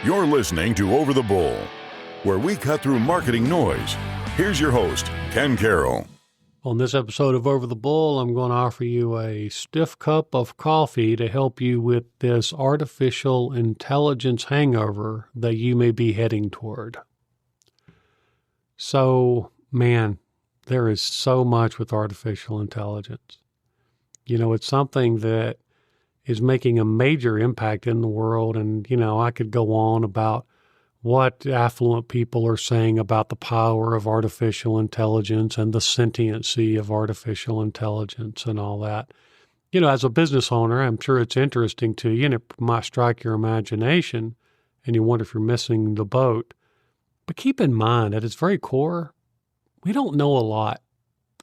You're listening to Over the Bull, where we cut through marketing noise. Here's your host, Ken Carroll. On this episode of Over the Bull, I'm going to offer you a stiff cup of coffee to help you with this artificial intelligence hangover that you may be heading toward. So, man, there is so much with artificial intelligence. You know, it's something that is making a major impact in the world. And, you know, I could go on about what affluent people are saying about the power of artificial intelligence and the sentiency of artificial intelligence and all that. You know, as a business owner, I'm sure it's interesting to you, and it might strike your imagination, and you wonder if you're missing the boat. But keep in mind, at its very core, we don't know a lot.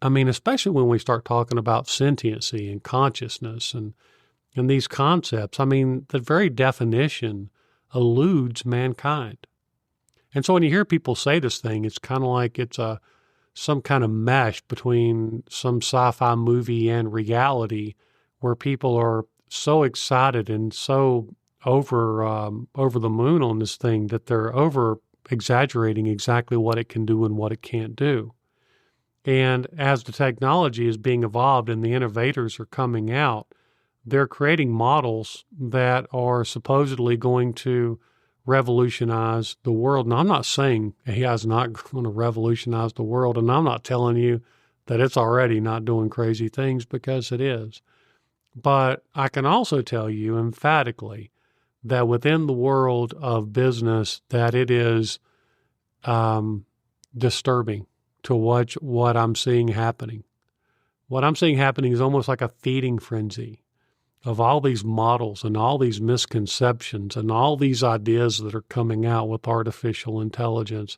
I mean, especially when we start talking about sentiency and consciousness and these concepts. I mean, the very definition eludes mankind. And so when you hear people say this thing, it's kind of like it's some kind of mesh between some sci-fi movie and reality, where people are so excited and so over the moon on this thing that they're over exaggerating exactly what it can do and what it can't do. And as the technology is being evolved and the innovators are coming out, they're creating models that are supposedly going to revolutionize the world. And I'm not saying AI is not going to revolutionize the world, and I'm not telling you that it's already not doing crazy things, because it is. But I can also tell you emphatically that within the world of business, that it is disturbing to watch what I'm seeing happening. What I'm seeing happening is almost like a feeding frenzy of all these models and all these misconceptions and all these ideas that are coming out with artificial intelligence.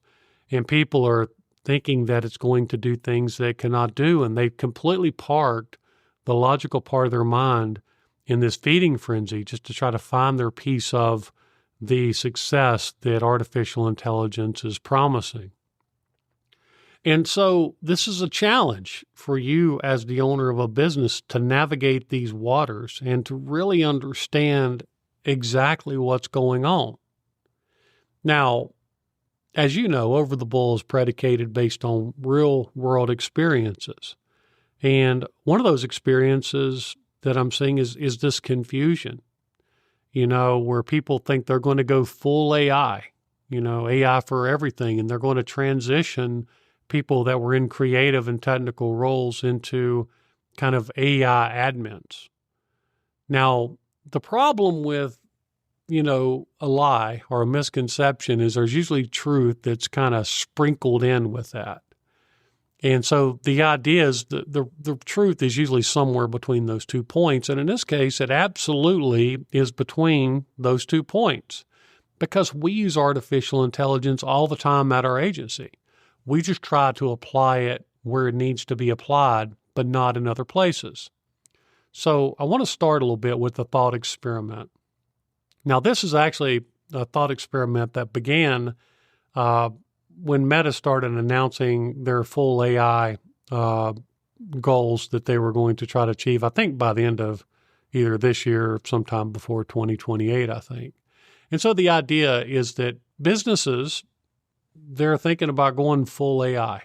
And people are thinking that it's going to do things that it cannot do, and they've completely parked the logical part of their mind in this feeding frenzy just to try to find their piece of the success that artificial intelligence is promising. And so this is a challenge for you as the owner of a business to navigate these waters and to really understand exactly what's going on. Now, as you know, Over the Bull is predicated based on real world experiences. And one of those experiences that I'm seeing is this confusion, you know, where people think they're going to go full AI, you know, AI for everything, and they're going to transition people that were in creative and technical roles into kind of AI admins. Now, the problem with, you know, a lie or a misconception is there's usually truth that's kind of sprinkled in with that. And so the idea is the truth is usually somewhere between those 2 points. And in this case, it absolutely is between those 2 points, because we use artificial intelligence all the time at our agency. We just try to apply it where it needs to be applied, but not in other places. So I want to start a little bit with the thought experiment. Now, this is actually a thought experiment that began when Meta started announcing their full AI goals that they were going to try to achieve, I think by the end of either this year or sometime before 2028, I think. And so the idea is that businesses, they're thinking about going full AI.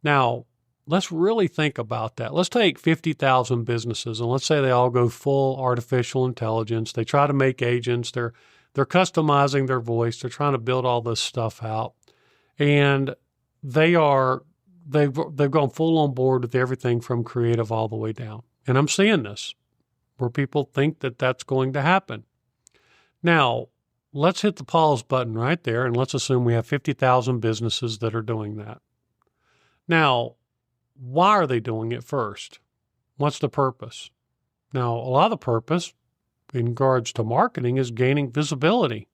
Now, let's really think about that. Let's take 50,000 businesses, and let's say they all go full artificial intelligence. They try to make agents. They're customizing their voice. They're trying to build all this stuff out. And they've gone full on board with everything from creative all the way down. And I'm seeing this where people think that that's going to happen. Now, let's hit the pause button right there, and let's assume we have 50,000 businesses that are doing that. Now, why are they doing it first? What's the purpose? Now, a lot of the purpose in regards to marketing is gaining visibility.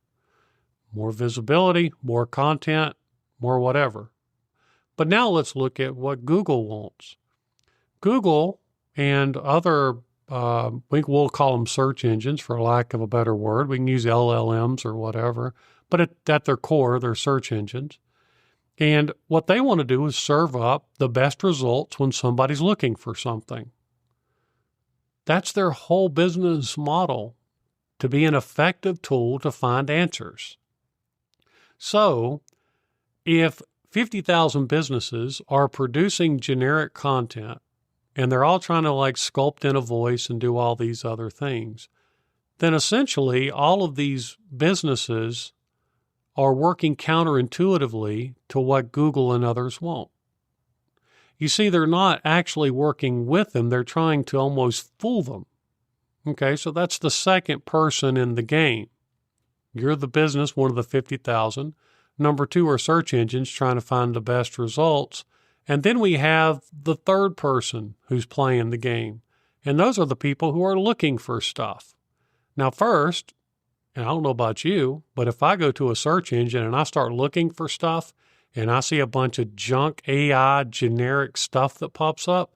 More visibility, more content, more whatever. But now let's look at what Google wants. Google and other we'll call them search engines for lack of a better word. We can use LLMs or whatever, but at their core, they're search engines. And what they want to do is serve up the best results when somebody's looking for something. That's their whole business model, to be an effective tool to find answers. So, if 50,000 businesses are producing generic content and they're all trying to like sculpt in a voice and do all these other things, then essentially all of these businesses are working counterintuitively to what Google and others want. You see, they're not actually working with them. They're trying to almost fool them. Okay, so that's the second person in the game. You're the business, one of the 50,000. Number two are search engines trying to find the best results. And then we have the third person who's playing the game. And those are the people who are looking for stuff. Now, first, and I don't know about you, but if I go to a search engine and I start looking for stuff and I see a bunch of junk AI generic stuff that pops up,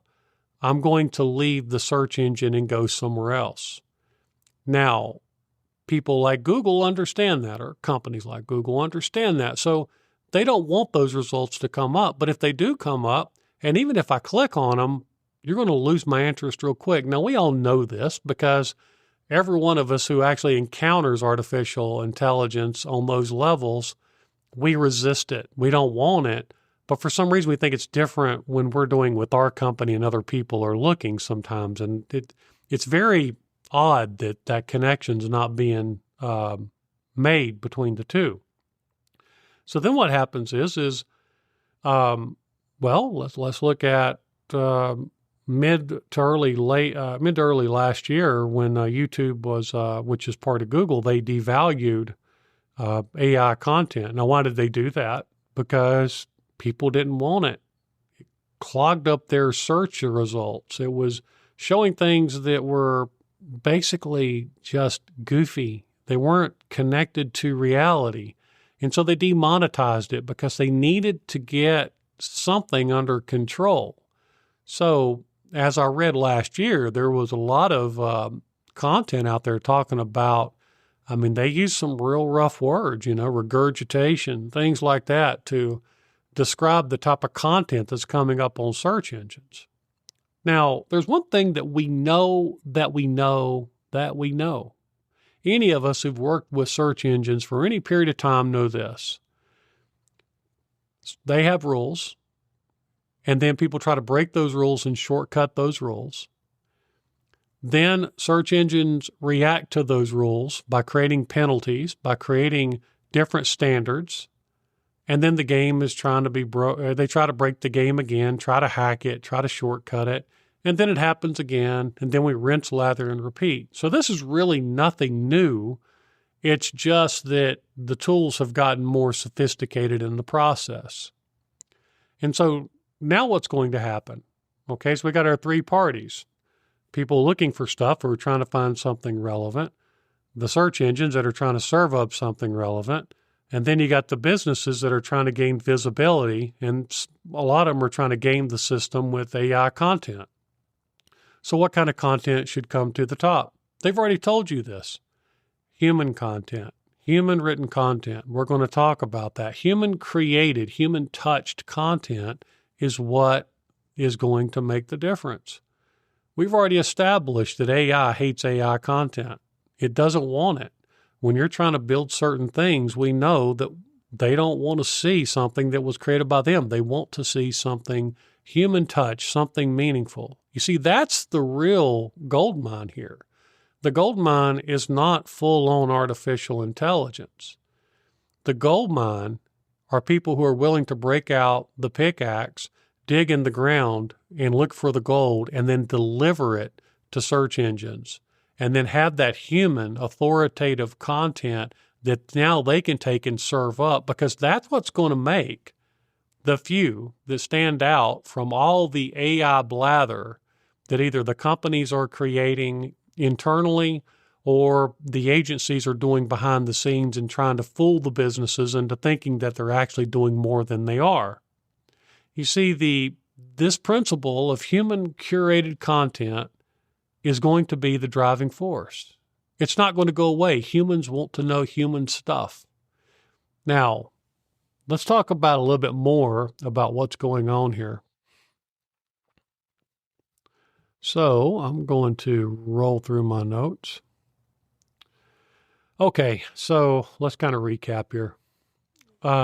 I'm going to leave the search engine and go somewhere else. Now, people like Google understand that, or companies like Google understand that. So they don't want those results to come up. But if they do come up, and even if I click on them, you're going to lose my interest real quick. Now, we all know this because every one of us who actually encounters artificial intelligence on those levels, we resist it. We don't want it. But for some reason, we think it's different when we're doing with our company and other people are looking sometimes. And it's very odd that that connection's not being made between the two. So then what happens is well, let's look at mid to early last year when YouTube was, which is part of Google, they devalued AI content. Now, why did they do that? Because people didn't want it. It clogged up their search results. It was showing things that were basically just goofy. They weren't connected to reality. And so they demonetized it because they needed to get something under control. So as I read last year, there was a lot of content out there talking about, they use some real rough words, regurgitation, things like that to describe the type of content that's coming up on search engines. Now, there's one thing that we know. Any of us who've worked with search engines for any period of time know this. They have rules, and then people try to break those rules and shortcut those rules. Then search engines react to those rules by creating penalties, by creating different standards. And then the game is trying to be they try to break the game again, try to hack it, try to shortcut it. And then it happens again, and then we rinse, lather, and repeat. So this is really nothing new. It's just that the tools have gotten more sophisticated in the process. And so now what's going to happen? Okay, so we got our three parties. People looking for stuff who are trying to find something relevant. The search engines that are trying to serve up something relevant. And then you got the businesses that are trying to gain visibility, and a lot of them are trying to game the system with AI content. So what kind of content should come to the top? They've already told you this. Human content, human written content. We're going to talk about that. Human created, human touched content is what is going to make the difference. We've already established that AI hates AI content. It doesn't want it. When you're trying to build certain things, we know that they don't want to see something that was created by them. They want to see something human touch, something meaningful. You see, that's the real gold mine here. The gold mine is not full-on artificial intelligence. The gold mine are people who are willing to break out the pickaxe, dig in the ground, and look for the gold, and then deliver it to search engines, and then have that human authoritative content that now they can take and serve up, because that's what's going to make the few that stand out from all the AI blather that either the companies are creating internally or the agencies are doing behind the scenes and trying to fool the businesses into thinking that they're actually doing more than they are. You see, this principle of human curated content is going to be the driving force. It's not going to go away. Humans want to know human stuff. Now, let's talk about a little bit more about what's going on here. So I'm going to roll through my notes. Okay, so let's kind of recap here.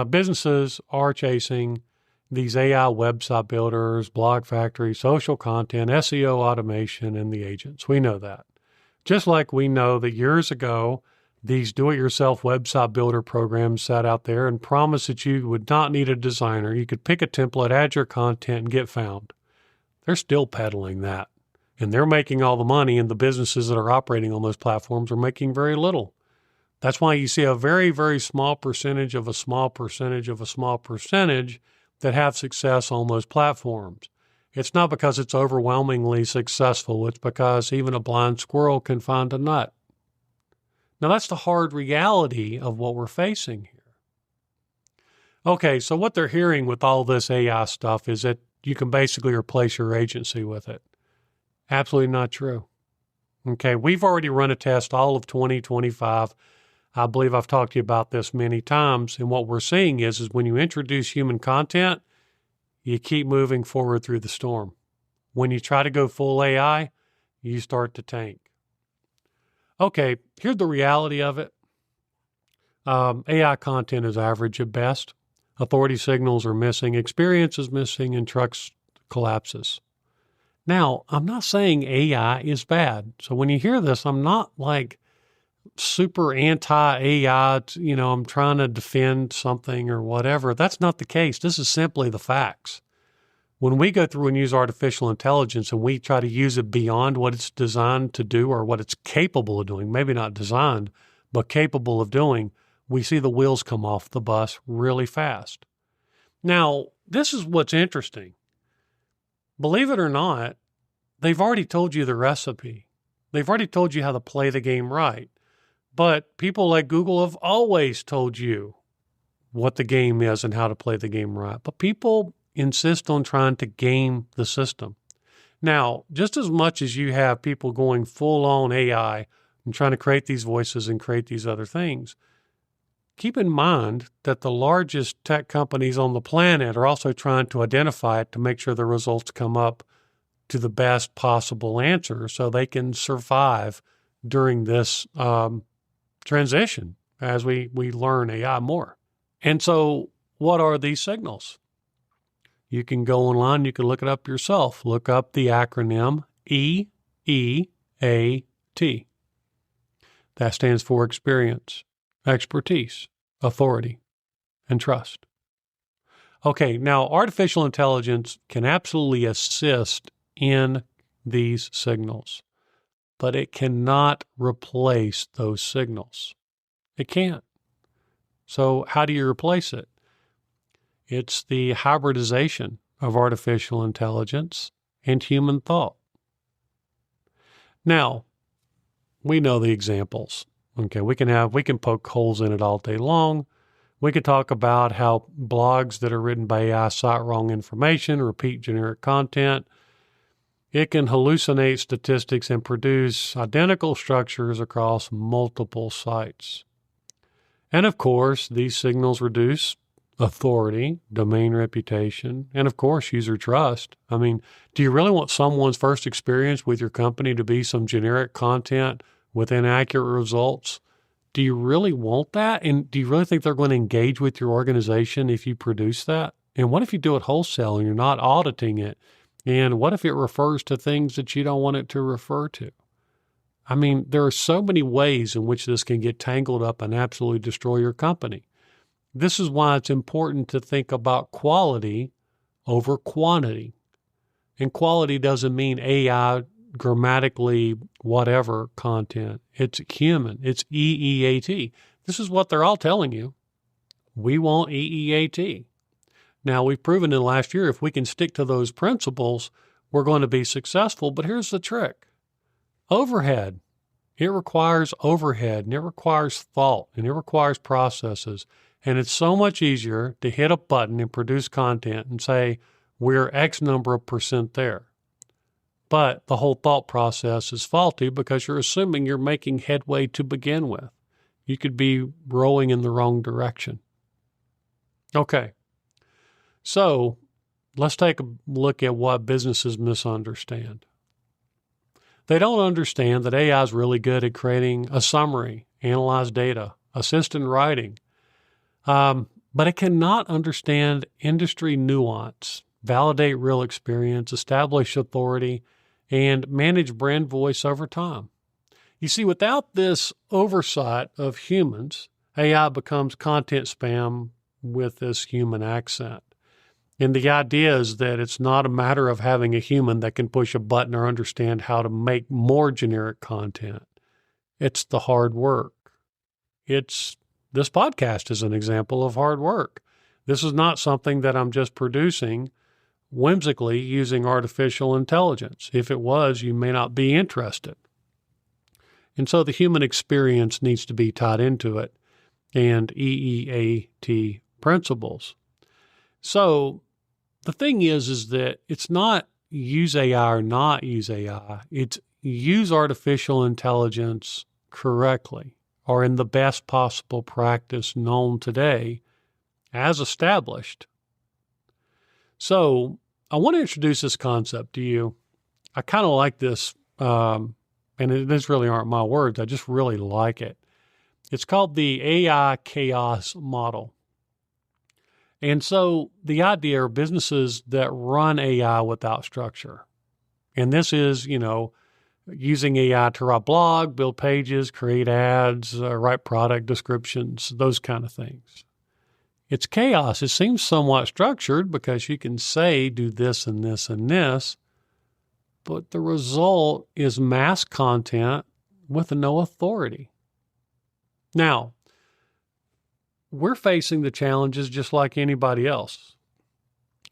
Businesses are chasing these AI website builders, blog factories, social content, SEO automation, and the agents. We know that. Just like we know that years ago, these do-it-yourself website builder programs sat out there and promised that you would not need a designer. You could pick a template, add your content, and get found. They're still peddling that. And they're making all the money, and the businesses that are operating on those platforms are making very little. That's why you see a very, very small percentage of a small percentage of a small percentage that have success on those platforms. It's not because it's overwhelmingly successful. It's because even a blind squirrel can find a nut. Now, that's the hard reality of what we're facing here. Okay, so what they're hearing with all this AI stuff is that you can basically replace your agency with it. Absolutely not true. Okay, we've already run a test all of 2025. I believe I've talked to you about this many times, and what we're seeing is when you introduce human content, you keep moving forward through the storm. When you try to go full AI, you start to tank. Okay, here's the reality of it. AI content is average at best. Authority signals are missing, experience is missing, and trust collapses. Now, I'm not saying AI is bad. So when you hear this, I'm not like super anti-AI, I'm trying to defend something or whatever. That's not the case. This is simply the facts. When we go through and use artificial intelligence and we try to use it beyond what it's designed to do or what it's capable of doing, maybe not designed, but capable of doing, we see the wheels come off the bus really fast. Now, this is what's interesting. Believe it or not, they've already told you the recipe. They've already told you how to play the game right. But people like Google have always told you what the game is and how to play the game right. But people insist on trying to game the system. Now, just as much as you have people going full on AI and trying to create these voices and create these other things, keep in mind that the largest tech companies on the planet are also trying to identify it to make sure the results come up to the best possible answer so they can survive during this transition as we learn AI more. And so what are these signals? You can go online, you can look it up yourself. Look up the acronym EEAT. That stands for experience, expertise, authority, and trust. Okay, now artificial intelligence can absolutely assist in these signals, but it cannot replace those signals. It can't. So how do you replace it? It's the hybridization of artificial intelligence and human thought. Now, we know the examples. Okay, we can poke holes in it all day long. We could talk about how blogs that are written by AI cite wrong information, repeat generic content. It can hallucinate statistics and produce identical structures across multiple sites. And of course, these signals reduce authority, domain reputation, and of course, user trust. I mean, do you really want someone's first experience with your company to be some generic content with inaccurate results? Do you really want that? And do you really think they're going to engage with your organization if you produce that? And what if you do it wholesale and you're not auditing it? And what if it refers to things that you don't want it to refer to? I mean, there are so many ways in which this can get tangled up and absolutely destroy your company. This is why it's important to think about quality over quantity. And quality doesn't mean AI, grammatically, whatever content. It's human. It's EEAT. This is what they're all telling you. We want EEAT. Now, we've proven in the last year, if we can stick to those principles, we're going to be successful. But here's the trick. Overhead. It requires overhead, and it requires thought, and it requires processes. And it's so much easier to hit a button and produce content and say, we're X number of percent there. But the whole thought process is faulty because you're assuming you're making headway to begin with. You could be rowing in the wrong direction. Okay. So let's take a look at what businesses misunderstand. They don't understand that AI is really good at creating a summary analyze data, assist in writing. But it cannot understand industry nuance, validate real experience, establish authority, and manage brand voice over time. You see, without this oversight of humans, AI becomes content spam with this human accent. And the idea is that it's not a matter of having a human that can push a button or understand how to make more generic content. It's the hard work. This podcast is an example of hard work. This is not something that I'm just producing whimsically using artificial intelligence. If it was, you may not be interested. And so the human experience needs to be tied into it, and EEAT principles. So the thing is that it's not use AI or not use AI. It's use artificial intelligence correctly or in the best possible practice known today as established. So I want to introduce this concept to you. I kind of like this, and these really aren't my words. I just really like it. It's called the AI chaos model. And so the idea are businesses that run AI without structure. And this is, using AI to write blog, build pages, create ads, write product descriptions, those kind of things. It's chaos. It seems somewhat structured because you can say, do this and this and this, but the result is mass content with no authority. Now, we're facing the challenges just like anybody else.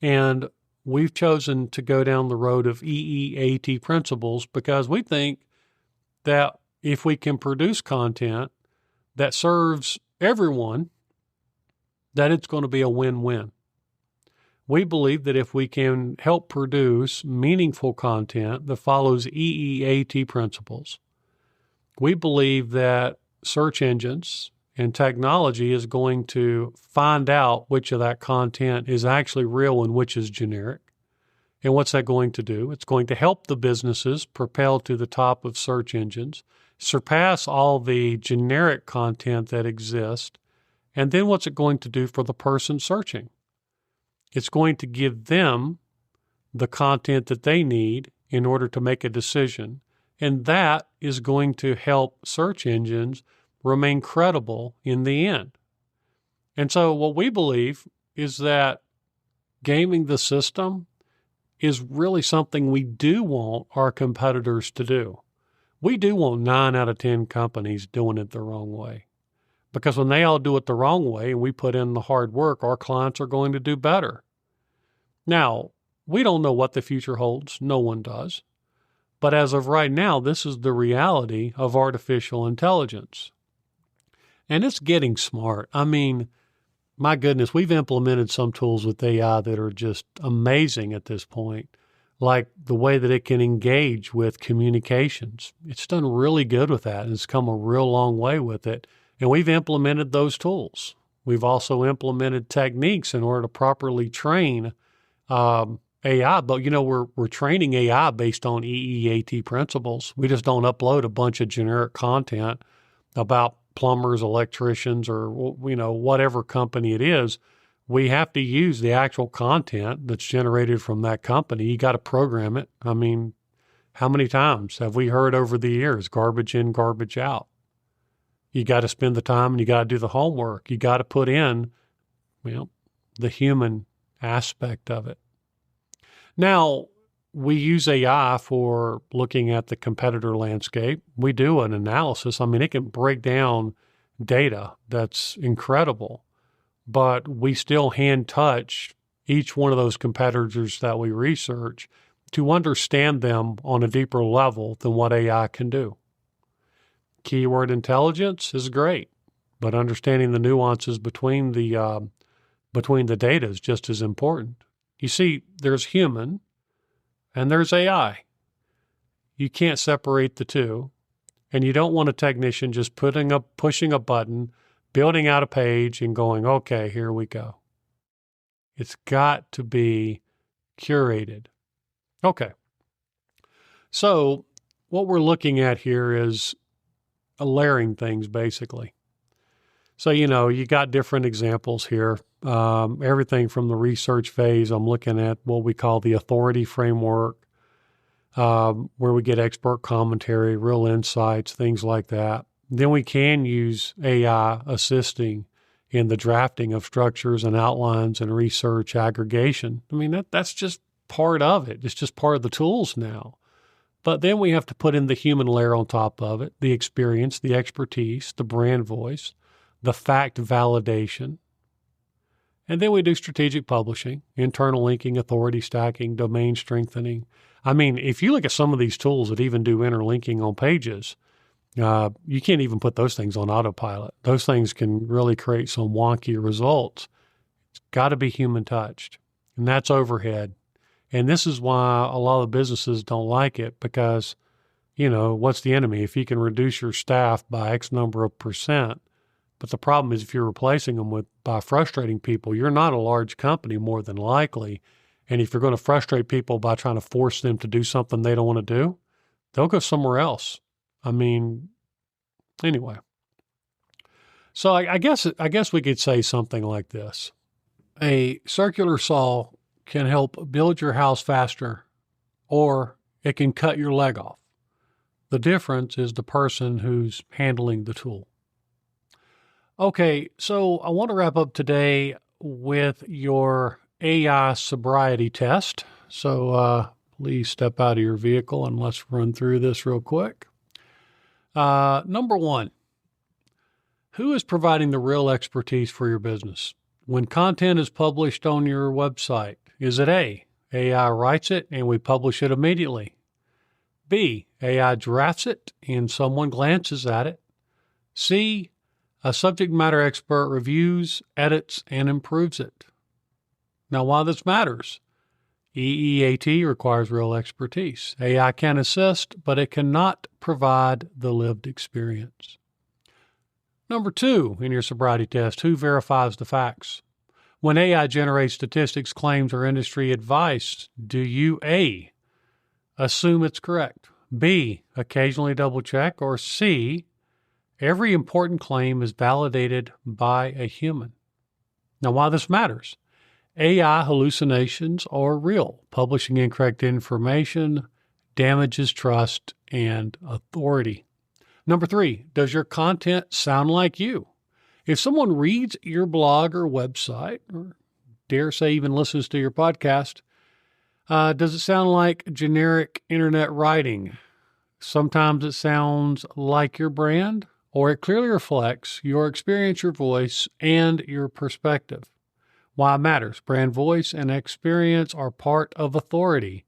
And we've chosen to go down the road of EEAT principles because we think that if we can produce content that serves everyone, that it's going to be a win-win. We believe that if we can help produce meaningful content that follows EEAT principles, we believe that search engines and technology is going to find out which of that content is actually real and which is generic. And what's that going to do? It's going to help the businesses propel to the top of search engines, surpass all the generic content that exists. And then what's it going to do for the person searching? It's going to give them the content that they need in order to make a decision. And that is going to help search engines remain credible in the end. And so what we believe is that gaming the system is really something we do want our competitors to do. We do want 9 out of 10 companies doing it the wrong way. Because when they all do it the wrong way and we put in the hard work, our clients are going to do better. Now, we don't know what the future holds. No one does. But as of right now, this is the reality of artificial intelligence. And it's getting smart. I mean, my goodness, we've implemented some tools with AI that are just amazing at this point, like the way that it can engage with communications. It's done really good with that, and it's come a real long way with it. And we've implemented those tools. We've also implemented techniques in order to properly train AI. But, we're training AI based on EEAT principles. We just don't upload a bunch of generic content about plumbers, electricians, or, whatever company it is. We have to use the actual content that's generated from that company. You got to program it. I mean, how many times have we heard over the years, garbage in, garbage out? You got to spend the time and you got to do the homework. You got to put in, the human aspect of it. Now, we use AI for looking at the competitor landscape. We do an analysis. I mean, it can break down data that's incredible, but we still hand touch each one of those competitors that we research to understand them on a deeper level than what AI can do. Keyword intelligence is great, but understanding the nuances between the data is just as important. You see, there's human and there's AI. You can't separate the two, and you don't want a technician just pushing a button, building out a page, and going, okay, here we go. It's got to be curated. Okay. So what we're looking at here is layering things basically. So, you got different examples here. Everything from the research phase, I'm looking at what we call the authority framework, where we get expert commentary, real insights, things like that. Then we can use AI assisting in the drafting of structures and outlines and research aggregation. I mean, that's just part of it. It's just part of the tools now. But then we have to put in the human layer on top of it, the experience, the expertise, the brand voice, the fact validation. And then we do strategic publishing, internal linking, authority stacking, domain strengthening. I mean, if you look at some of these tools that even do interlinking on pages, you can't even put those things on autopilot. Those things can really create some wonky results. It's got to be human touched, and that's overhead. And this is why a lot of businesses don't like it because, what's the enemy? If you can reduce your staff by X number of percent, but the problem is if you're replacing them by frustrating people, you're not a large company more than likely. And if you're going to frustrate people by trying to force them to do something they don't want to do, they'll go somewhere else. I mean, anyway. So I guess we could say something like this. A circular saw can help build your house faster, or it can cut your leg off. The difference is the person who's handling the tool. Okay, so I want to wrap up today with your AI sobriety test. So please step out of your vehicle and let's run through this real quick. Number one, who is providing the real expertise for your business? When content is published on your website, is it A, AI writes it and we publish it immediately? B, AI drafts it and someone glances at it? C, a subject matter expert reviews, edits, and improves it? Now, why this matters? EEAT requires real expertise. AI can assist, but it cannot provide the lived experience. Number two, in your sobriety test, who verifies the facts? When AI generates statistics, claims, or industry advice, do you A, assume it's correct, B, occasionally double check, or C, every important claim is validated by a human? Now, why this matters? AI hallucinations are real. Publishing incorrect information damages trust and authority. Number three, does your content sound like you? If someone reads your blog or website, or dare say even listens to your podcast, does it sound like generic internet writing? Sometimes it sounds like your brand, or it clearly reflects your experience, your voice, and your perspective. Why it matters? Brand voice and experience are part of authority.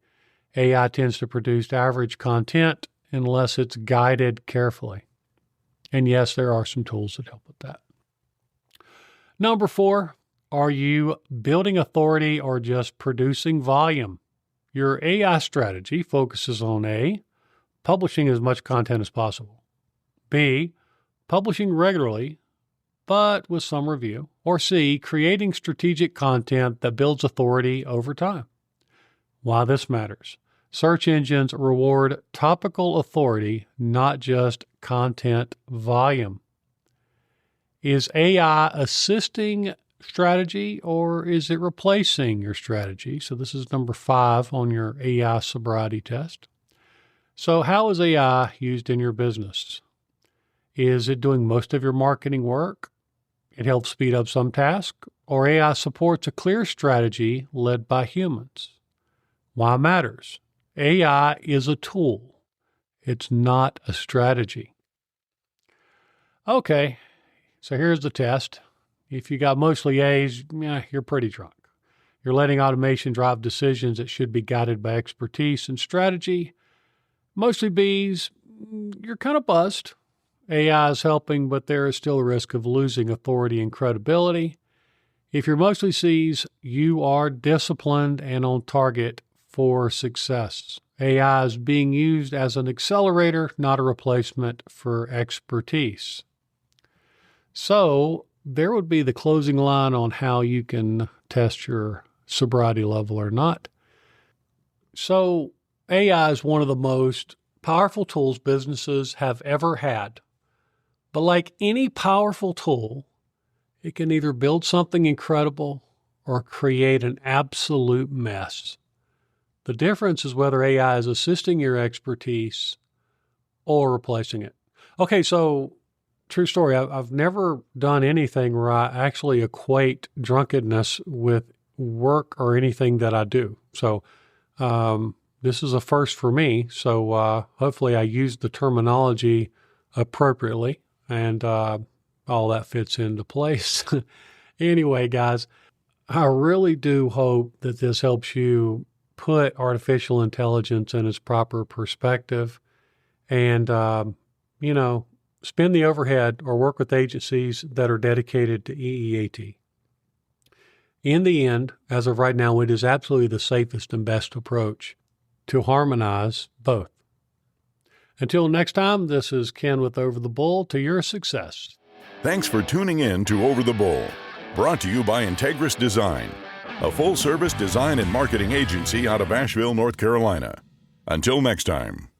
AI tends to produce average content unless it's guided carefully. And yes, there are some tools that help with that. Number four, are you building authority or just producing volume? Your AI strategy focuses on A, publishing as much content as possible. B, publishing regularly, but with some review. Or C, creating strategic content that builds authority over time. Why this matters? Search engines reward topical authority, not just content volume. Is AI assisting strategy or is it replacing your strategy? So this is number 5 on your AI sobriety test. So how is AI used in your business? Is it doing most of your marketing work? It helps speed up some tasks, or AI supports a clear strategy led by humans? Why it matters? AI is a tool. It's not a strategy. Okay, so here's the test. If you got mostly A's, you're pretty drunk. You're letting automation drive decisions that should be guided by expertise and strategy. Mostly B's, you're kind of buzzed. AI is helping, but there is still a risk of losing authority and credibility. If you're mostly C's, you are disciplined and on target for success. AI is being used as an accelerator, not a replacement for expertise. So there would be the closing line on how you can test your sobriety level or not. So AI is one of the most powerful tools businesses have ever had. But like any powerful tool, it can either build something incredible or create an absolute mess. The difference is whether AI is assisting your expertise or replacing it. Okay, so true story. I've never done anything where I actually equate drunkenness with work or anything that I do. So this is a first for me. So hopefully I used the terminology appropriately and all that fits into place. Anyway, guys, I really do hope that this helps you put artificial intelligence in its proper perspective and, spend the overhead or work with agencies that are dedicated to EEAT. In the end, as of right now, it is absolutely the safest and best approach to harmonize both. Until next time, this is Ken with Over the Bull. To your success. Thanks for tuning in to Over the Bull, brought to you by Integris Design, a full-service design and marketing agency out of Asheville, North Carolina. Until next time.